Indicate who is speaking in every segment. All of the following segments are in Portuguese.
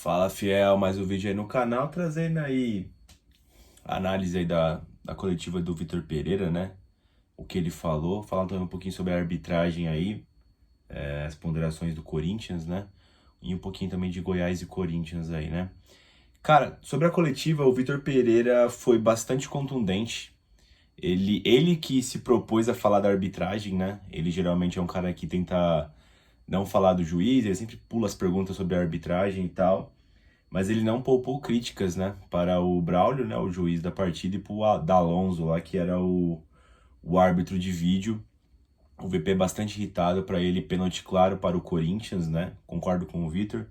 Speaker 1: Fala, fiel, mais um vídeo aí no canal, trazendo aí a análise aí da coletiva do Vitor Pereira, né? O que ele falou, falando também um pouquinho sobre a arbitragem aí, as ponderações do Corinthians, né? E um pouquinho também de Goiás e Corinthians aí, né? Cara, sobre a coletiva, o Vitor Pereira foi bastante contundente. Ele que se propôs a falar da arbitragem, né? Ele geralmente é um cara que tenta não falar do juiz, ele sempre pula as perguntas sobre a arbitragem e tal. Mas ele não poupou críticas, né, para o Braulio, né, o juiz da partida, e para o D'Alonso lá, que era o árbitro de vídeo. O VP bastante irritado, para ele pênalti claro para o Corinthians, né, concordo com o Vitor.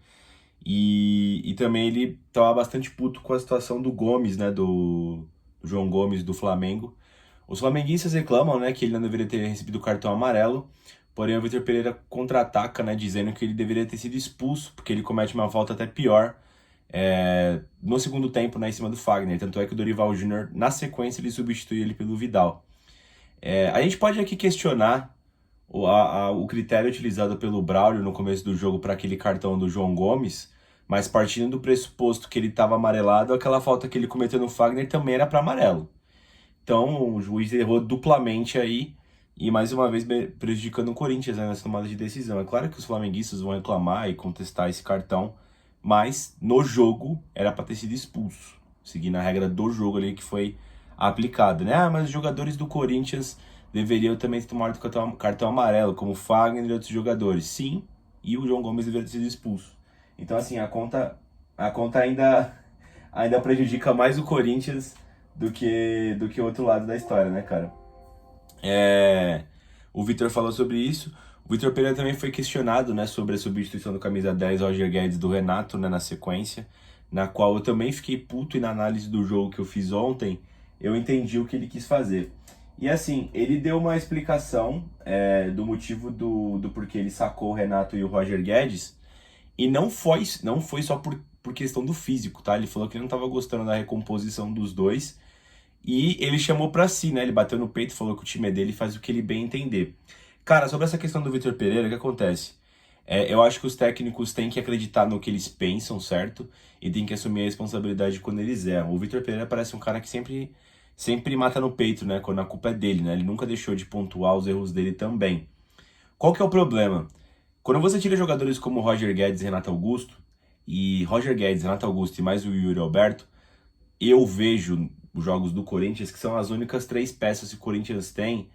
Speaker 1: E também ele estava bastante puto com a situação do Gomes, né, do João Gomes do Flamengo. Os flamenguistas reclamam, né, que ele não deveria ter recebido o cartão amarelo, porém o Vitor Pereira contra-ataca, né, dizendo que ele deveria ter sido expulso, porque ele comete uma falta até pior, no segundo tempo, né, em cima do Fagner. Tanto é que o Dorival Júnior, na sequência, ele substitui ele pelo Vidal. A gente pode aqui questionar o critério utilizado pelo Braulio no começo do jogo para aquele cartão do João Gomes, mas partindo do pressuposto que ele estava amarelado, aquela falta que ele cometeu no Fagner também era para amarelo. Então o juiz errou duplamente aí e mais uma vez prejudicando o Corinthians, né, nessa tomada de decisão. É claro que os flamenguistas vão reclamar e contestar esse cartão, mas no jogo era para ter sido expulso, seguindo a regra do jogo ali que foi aplicada, né? Ah, mas os jogadores do Corinthians deveriam também ter tomado cartão amarelo, como o Fagner e outros jogadores. Sim, e o João Gomes deveria ter sido expulso. Então assim, a conta ainda prejudica mais o Corinthians do que o outro lado da história, né, cara? O Vitor falou sobre isso. O Vitor Pereira também foi questionado, né, sobre a substituição do camisa 10 Roger Guedes do Renato, né, na sequência, na qual eu também fiquei puto, e na análise do jogo que eu fiz ontem, eu entendi o que ele quis fazer. E assim, ele deu uma explicação do motivo do porquê ele sacou o Renato e o Roger Guedes, e não foi só por questão do físico, tá? Ele falou que não estava gostando da recomposição dos dois, e ele chamou pra si, né? Ele bateu no peito e falou que o time é dele e faz o que ele bem entender. Cara, sobre essa questão do Vitor Pereira, o que acontece? Eu acho que os técnicos têm que acreditar no que eles pensam, certo? E têm que assumir a responsabilidade quando eles erram. O Vitor Pereira parece um cara que sempre mata no peito, né? Quando a culpa é dele, né? Ele nunca deixou de pontuar os erros dele também. Qual que é o problema? Quando você tira jogadores como Roger Guedes e Renato Augusto, e Roger Guedes, Renato Augusto e mais o Yuri Alberto, eu vejo os jogos do Corinthians que são as únicas três peças que o Corinthians tem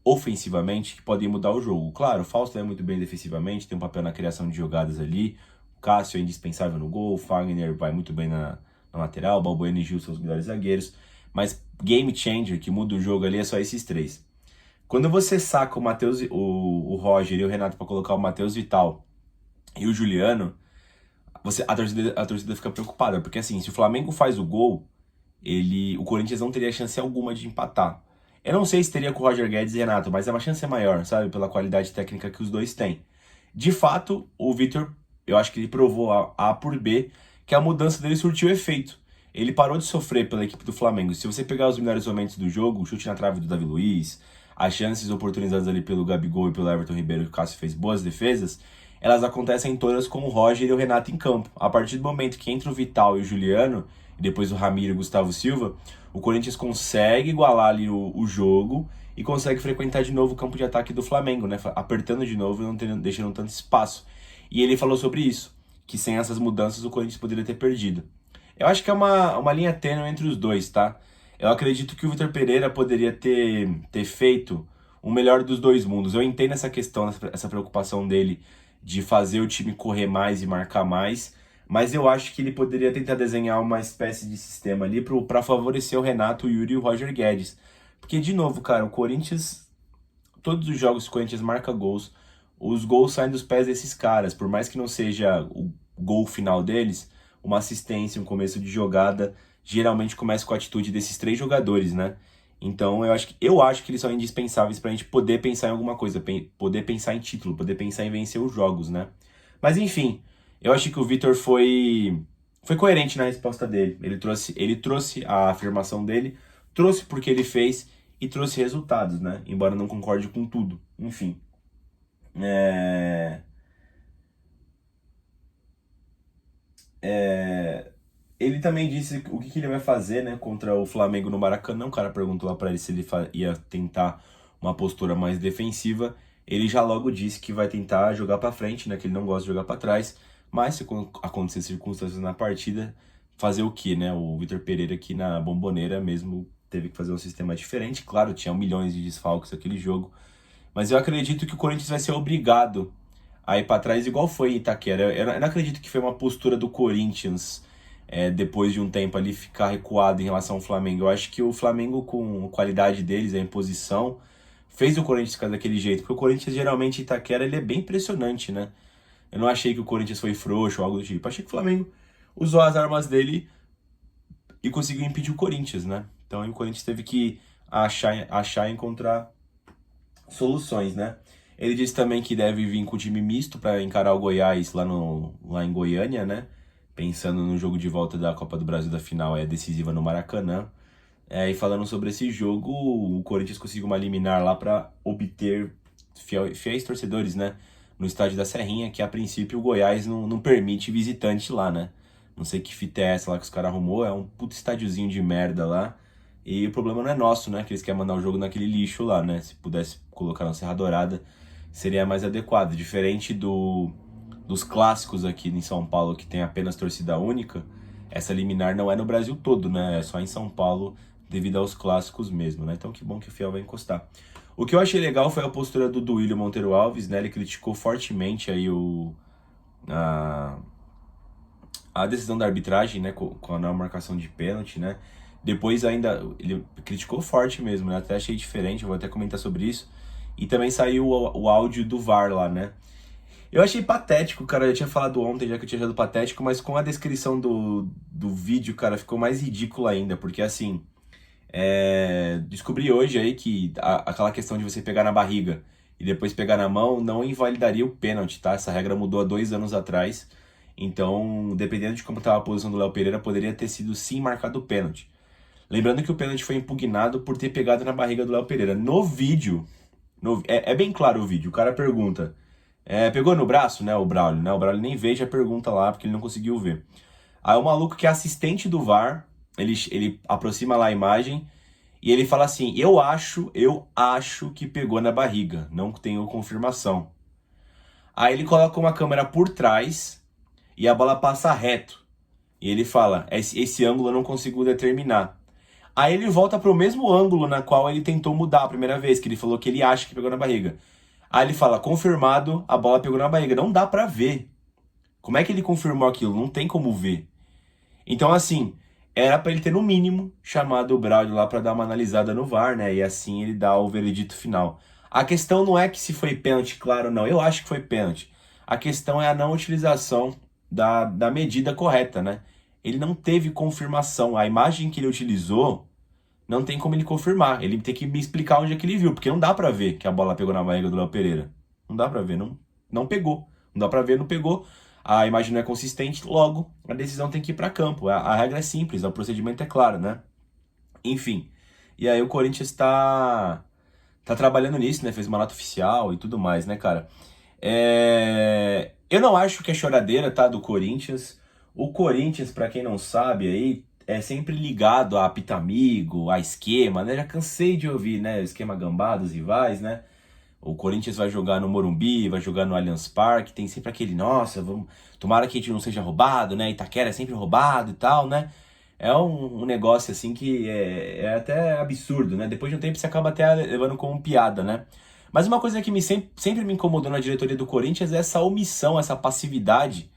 Speaker 1: ofensivamente que podem mudar o jogo. Claro, o Fausto é muito bem defensivamente, tem um papel na criação de jogadas ali. O Cássio é indispensável no gol, o Fagner vai muito bem na lateral, o Balbuena e Gil são os melhores zagueiros. Mas game changer, que muda o jogo ali, é só esses três. Quando você saca o Roger e o Renato para colocar o Matheus Vital e o Juliano, a torcida fica preocupada, porque assim, se o Flamengo faz o gol, o Corinthians não teria chance alguma de empatar. Eu não sei se teria com o Roger Guedes e Renato, mas é uma chance maior, sabe? Pela qualidade técnica que os dois têm. De fato, o Vitor, eu acho que ele provou A por B que a mudança dele surtiu efeito. Ele parou de sofrer pela equipe do Flamengo. Se você pegar os melhores momentos do jogo, o chute na trave do Davi Luiz, as chances oportunizadas ali pelo Gabigol e pelo Everton Ribeiro, que o Cássio fez boas defesas, elas acontecem todas com o Roger e o Renato em campo. A partir do momento que entra o Vital e o Juliano, e depois o Ramiro e o Gustavo Silva, o Corinthians consegue igualar ali o jogo e consegue frequentar de novo o campo de ataque do Flamengo, né? Apertando de novo e não deixando tanto espaço. E ele falou sobre isso, que sem essas mudanças o Corinthians poderia ter perdido. Eu acho que é uma linha tênue entre os dois, tá? Eu acredito que o Vitor Pereira poderia ter feito o melhor dos dois mundos. Eu entendo essa questão, essa preocupação dele de fazer o time correr mais e marcar mais, mas eu acho que ele poderia tentar desenhar uma espécie de sistema ali para favorecer o Renato, o Yuri e o Roger Guedes. Porque, de novo, cara, o Corinthians, todos os jogos que o Corinthians marca gols, os gols saem dos pés desses caras. Por mais que não seja o gol final deles, uma assistência, um começo de jogada, geralmente começa com a atitude desses três jogadores, né? Então eu acho que eles são indispensáveis pra gente poder pensar em alguma coisa, poder pensar em título, poder pensar em vencer os jogos, né? Mas enfim, eu acho que o Vitor foi coerente na resposta dele. Ele trouxe a afirmação dele, trouxe porque ele fez e trouxe resultados, né? Embora não concorde com tudo. Enfim. É... Ele também disse o que ele vai fazer, né, contra o Flamengo no Maracanã. O cara perguntou lá pra ele se ele ia tentar uma postura mais defensiva. Ele já logo disse que vai tentar jogar pra frente, né, que ele não gosta de jogar pra trás. Mas se acontecer circunstâncias na partida, fazer o quê, né? O Vitor Pereira aqui na Bombonera mesmo teve que fazer um sistema diferente. Claro, tinha milhões de desfalques naquele jogo. Mas eu acredito que o Corinthians vai ser obrigado a ir pra trás igual foi em Itaquera. Eu não acredito que foi uma postura do Corinthians depois de um tempo ali ficar recuado em relação ao Flamengo. Eu acho que o Flamengo, com a qualidade deles, a imposição, fez o Corinthians ficar daquele jeito. Porque o Corinthians, geralmente, em Itaquera, ele é bem impressionante, né? Eu não achei que o Corinthians foi frouxo ou algo do tipo. Achei que o Flamengo usou as armas dele e conseguiu impedir o Corinthians, né? Então o Corinthians teve que achar e encontrar soluções, né? Ele disse também que deve vir com o time misto para encarar o Goiás lá em Goiânia, né? Pensando no jogo de volta da Copa do Brasil da final, decisiva no Maracanã. E falando sobre esse jogo, o Corinthians conseguiu uma liminar lá para obter fiéis torcedores, né? No estádio da Serrinha, que a princípio o Goiás não permite visitante lá, né? Não sei que fita é essa lá que os caras arrumou, é um puto estádiozinho de merda lá. E o problema não é nosso, né? Que eles querem mandar o jogo naquele lixo lá, né? Se pudesse colocar na Serra Dourada, seria mais adequado. Diferente dos clássicos aqui em São Paulo, que tem apenas torcida única, essa liminar não é no Brasil todo, né? É só em São Paulo, devido aos clássicos mesmo, né? Então que bom que o Fiel vai encostar. O que eu achei legal foi a postura do Duílio Monteiro Alves, né? Ele criticou fortemente aí a, a decisão da arbitragem, né? Com a não marcação de pênalti, né? Depois ainda, ele criticou forte mesmo, né? Até achei diferente, eu vou até comentar sobre isso. E também saiu o áudio do VAR lá, né? Eu achei patético, cara. Eu tinha falado ontem, já que eu tinha achado patético, mas com a descrição do vídeo, cara, ficou mais ridículo ainda. Porque assim, descobri hoje aí que aquela questão de você pegar na barriga e depois pegar na mão não invalidaria o pênalti, tá? Essa regra mudou há 2 anos atrás. Então, dependendo de como estava a posição do Léo Pereira, poderia ter sido sim marcado o pênalti. Lembrando que o pênalti foi impugnado por ter pegado na barriga do Léo Pereira. No vídeo, é bem claro o vídeo, o cara pergunta, pegou no braço, né, o Braulio, né? O Braulio nem veja a pergunta lá, porque ele não conseguiu ver. Aí o maluco que é assistente do VAR, ele aproxima lá a imagem e ele fala assim, eu acho que pegou na barriga, não tenho confirmação. Aí ele coloca uma câmera por trás e a bola passa reto. E ele fala, esse ângulo eu não consigo determinar. Aí ele volta pro mesmo ângulo na qual ele tentou mudar a primeira vez, que ele falou que ele acha que pegou na barriga. Aí ele fala, confirmado, a bola pegou na barriga. Não dá pra ver. Como é que ele confirmou aquilo? Não tem como ver. Então, assim, era pra ele ter, no mínimo, chamado o Braulio lá pra dar uma analisada no VAR, né? E assim ele dá o veredito final. A questão não é que se foi pênalti, claro, não. Eu acho que foi pênalti. A questão é a não utilização da medida correta, né? Ele não teve confirmação. A imagem que ele utilizou, não tem como ele confirmar. Ele tem que me explicar onde é que ele viu, porque não dá pra ver que a bola pegou na barriga do Léo Pereira. Não dá pra ver, não pegou. Não dá pra ver, não pegou. A imagem não é consistente, logo a decisão tem que ir pra campo. A regra é simples, o procedimento é claro, né? Enfim. E aí o Corinthians tá trabalhando nisso, né? Fez uma nota oficial e tudo mais, né, cara? Eu não acho que é choradeira, tá, do Corinthians. O Corinthians, pra quem não sabe aí, é sempre ligado a apita-amigo, a esquema, né? Já cansei de ouvir, né? Esquema gambá dos rivais, né? O Corinthians vai jogar no Morumbi, vai jogar no Allianz Parque, tem sempre aquele, nossa, tomara que a gente não seja roubado, né? Itaquera é sempre roubado e tal, né? É um negócio assim que é até absurdo, né? Depois de um tempo você acaba até levando como piada, né? Mas uma coisa que sempre me incomodou na diretoria do Corinthians é essa omissão, essa passividade.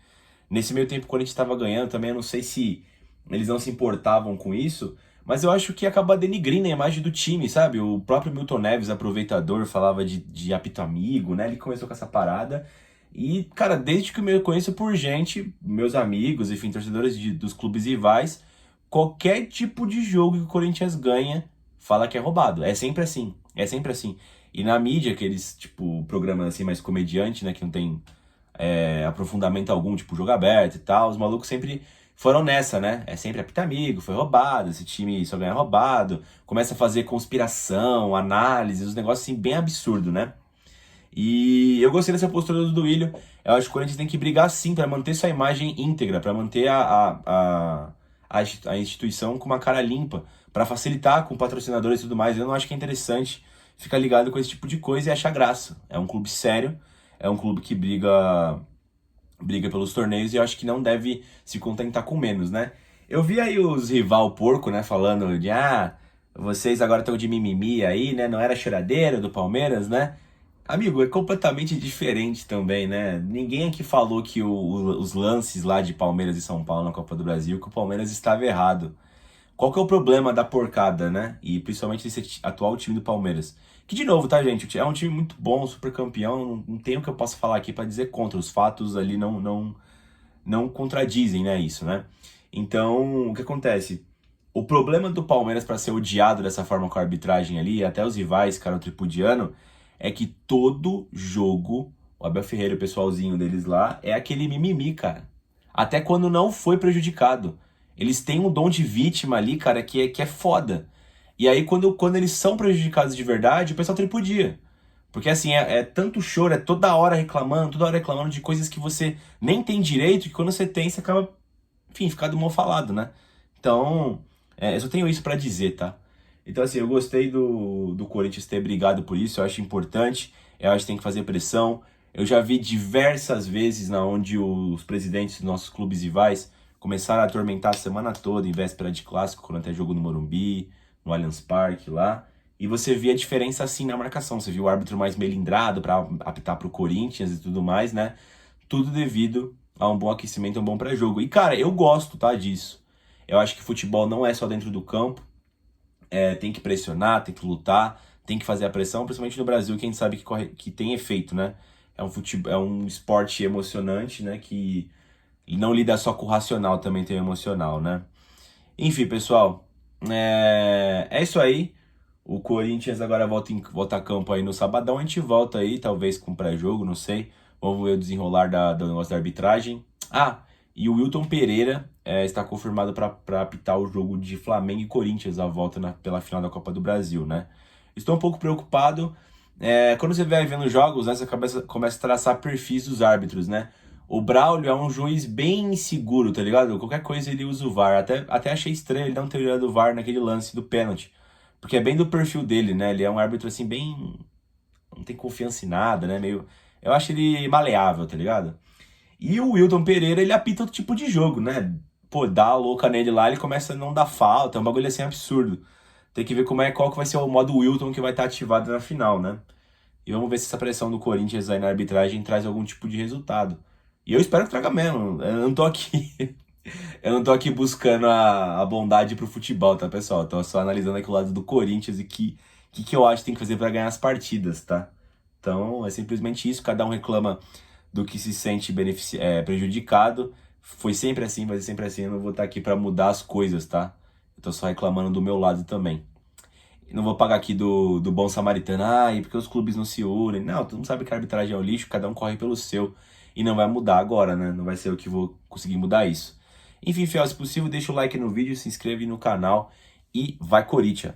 Speaker 1: Nesse meio tempo o Corinthians estava ganhando também, eu não sei se eles não se importavam com isso, mas eu acho que acaba denigrindo a imagem do time, sabe? O próprio Milton Neves, aproveitador, falava de apito amigo, né? Ele começou com essa parada. E, cara, desde que eu me conheço por gente, meus amigos, enfim, torcedores dos clubes rivais, qualquer tipo de jogo que o Corinthians ganha, fala que é roubado. É sempre assim, é sempre assim. E na mídia, aqueles, tipo, programas assim mais comediante, né, que não tem aprofundamento algum, tipo jogo aberto e tal, os malucos sempre foram nessa, né? É sempre apita amigo, foi roubado, esse time só ganha roubado, começa a fazer conspiração, análise, os negócios assim bem absurdo, né? E eu gostei dessa postura do Duílio. Eu acho que o Corinthians tem que brigar sim para manter sua imagem íntegra, para manter a instituição com uma cara limpa, para facilitar com patrocinadores e tudo mais. Eu não acho que é interessante ficar ligado com esse tipo de coisa e achar graça. É um clube sério, é um clube que briga pelos torneios e eu acho que não deve se contentar com menos, né? Eu vi aí os rival porco, né, falando de vocês agora estão de mimimi aí, né? Não era choradeira do Palmeiras, né? Amigo, é completamente diferente também, né? Ninguém aqui falou que os lances lá de Palmeiras e São Paulo na Copa do Brasil, que o Palmeiras estava errado. Qual que é o problema da porcada, né? E principalmente desse atual time do Palmeiras. Que, de novo, tá, gente? É um time muito bom, super campeão. Não tem o que eu possa falar aqui pra dizer contra. Os fatos ali não contradizem, né? Isso, né? Então, o que acontece? O problema do Palmeiras para ser odiado dessa forma com a arbitragem ali, até os rivais, cara, o tripudiano, é que todo jogo, o Abel Ferreira e o pessoalzinho deles lá, é aquele mimimi, cara. Até quando não foi prejudicado. Eles têm um dom de vítima ali, cara, que é foda. E aí, quando eles são prejudicados de verdade, o pessoal tripudia. Porque assim, é tanto choro, é toda hora reclamando de coisas que você nem tem direito, que quando você tem, você acaba, enfim, ficando mal falado, né? Então, eu só tenho isso pra dizer, tá? Então, assim, eu gostei do Corinthians ter brigado por isso, eu acho importante, eu acho que tem que fazer pressão. Eu já vi diversas vezes na onde os presidentes dos nossos clubes rivais começaram a atormentar a semana toda, em véspera de clássico, quando até jogo no Morumbi, no Allianz Parque lá. E você via a diferença assim na marcação. Você viu o árbitro mais melindrado para apitar pro Corinthians e tudo mais, né? Tudo devido a um bom aquecimento, um bom pré-jogo. E, cara, eu gosto, tá, disso. Eu acho que futebol não é só dentro do campo. Tem que pressionar, tem que lutar, tem que fazer a pressão, principalmente no Brasil, que a gente sabe que tem efeito, né? É um esporte emocionante, né? Que não lida só com o racional, também tem o emocional, né? Enfim, pessoal, é isso aí. O Corinthians agora volta a campo aí no sabadão. A gente volta aí, talvez com pré-jogo, não sei. Vamos ver o desenrolar do negócio da arbitragem. E o Wilton Pereira está confirmado para apitar o jogo de Flamengo e Corinthians, a volta pela final da Copa do Brasil, né? Estou um pouco preocupado. Quando você vai vendo jogos, né, você começa a traçar perfis dos árbitros, né? O Braulio é um juiz bem inseguro, tá ligado? Qualquer coisa ele usa o VAR. Até achei estranho ele não ter olhado o VAR naquele lance do pênalti. Porque é bem do perfil dele, né? Ele é um árbitro assim, bem. Não tem confiança em nada, né? Meio. Eu acho ele maleável, tá ligado? E o Wilton Pereira, ele apita outro tipo de jogo, né? Pô, dá a louca nele lá, ele começa a não dar falta, é um bagulho assim absurdo. Tem que ver qual que vai ser o modo Wilton que vai estar ativado na final, né? E vamos ver se essa pressão do Corinthians aí na arbitragem traz algum tipo de resultado. E eu espero que traga mesmo. Eu não tô aqui. Eu não tô aqui buscando a bondade pro futebol, tá, pessoal? Eu tô só analisando aqui o lado do Corinthians e que eu acho que tem que fazer pra ganhar as partidas, tá? Então, é simplesmente isso. Cada um reclama do que se sente prejudicado. Foi sempre assim, vai ser sempre assim. Eu não vou estar aqui pra mudar as coisas, tá? Eu tô só reclamando do meu lado também. Não vou pagar aqui do bom samaritano, e porque os clubes não se unem. Não, todo mundo sabe que a arbitragem é o lixo, cada um corre pelo seu. E não vai mudar agora, né? Não vai ser eu que vou conseguir mudar isso. Enfim, fiel, se possível, deixa o like no vídeo, se inscreve no canal e vai Corinthians!